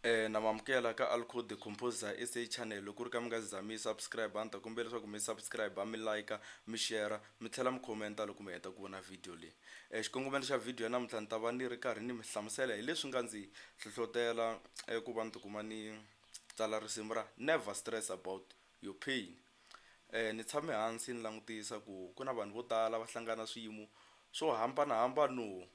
namamukela ka Alcohol the Composer SA channel. Loko ri ka mi nga za mi subscribe anta kombela leswaku mi subscribe mi like mi share mi tlhela mi commenta loko mi heta ku vona video leyi. Xikongomelo xa video ya namuntlha ni ta va ni ri karhi ni mi hlamusela hi leswi nga ndzi hlohlotela ku va ni tikuma ni tsala risimu ra Never Stress About Your Pain. Ni tshame hansi ni langutisa ku na vanhu vo tala va hlangana swiyimo swo hambanahambano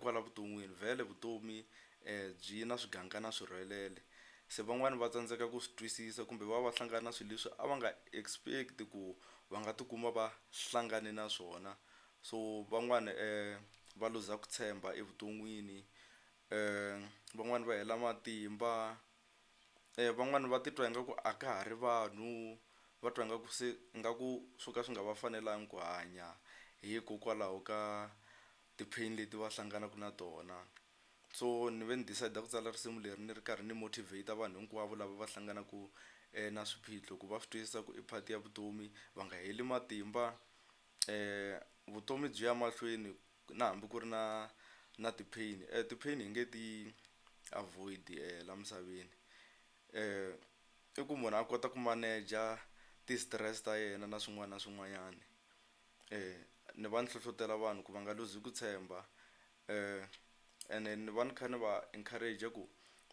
kwala vuton'wini. Vhele vutomi byi na swiganga na swirhwelele, se van'wani va tsandzeka ku swi twisisa kumbe va hlangana na swilo leswi a va nga expect ku va nga tikuma va hlangane na swona. So van'wani va luza ku tshemba evuton'wini, van'wani va hela matimba, van'wani va titwa ingaku a ka ha ri vanhu, va twa ingaku swo ka swi nga va fanelangi ku hanya hikokwalaho ka ti-pain leti va hlanganaka na tona. So ni ve ni decide ku tsala risimu leri ni ri karhi ni motivate vanhu hinkwavo lava va hlanganaku na swiphiqo ku va swi twisisa ku i part ya vutomi, va nga heli matimba. Vutomi byi ya mahlweni na hambi ku ri na ti-pain, ti-pain hi nge ti avoid la misaveni. I ku munhu a kota ku maneja ti-stress ta yena na swin'wana na swin'wanyani. Ni va ni hlohlotela vanhu ku va nga luzi ku tshemba, ene ni va ni kha ni va encourage ku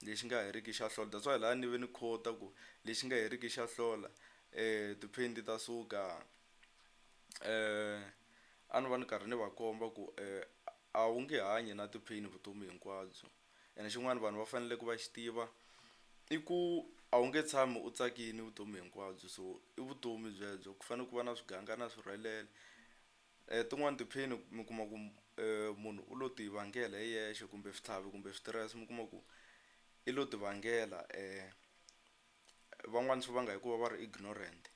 lexi nga heriki xa hlola. That's why laha ni ve ni quote ku lexi nga heriki xa hlola, ti-pain ti ta suka. A ni va ni karhi ni va komba ku a wu nge hanyi na ti-pain vutomi hinkwabyo, ene xin'wana vanhu va fanele ku va xi tiva i ku a wu nge tshami u tsakini vutomi hinkwabyo. So i vutomi byebyo ku fanele ku va na swiganga na swirhwelele. Tin'wani ti-pain mi kuma ku munhu u lo ti vangela hi yexe, kumbe switlhavi kumbe switirese mi kuma ku i lo ti vangela. Van'wani swi vanga hikuva va ri ignorant,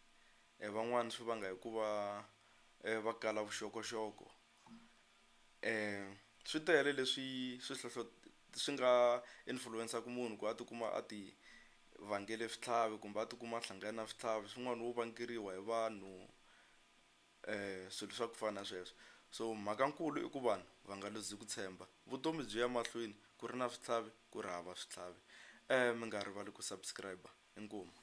van'wani swi vanga hikuva va kala vuxokoxoko. Swi tele leswi swi nga influence-aka munhu ku a tikuma a ti vangele switlhavi kumbe a tikuma a hlangana na switlhavi swin'wana wo vangeriwa hi vanhu, swilo swa ku fana na sweswo. So mhakankulu i ku vanhu va nga luzi ku tshemba, vutomi byi ya mahlweni ku ri na switlhavi ku ri hava switlhavi. Mi nga rivali ku subscribe. Inkomu.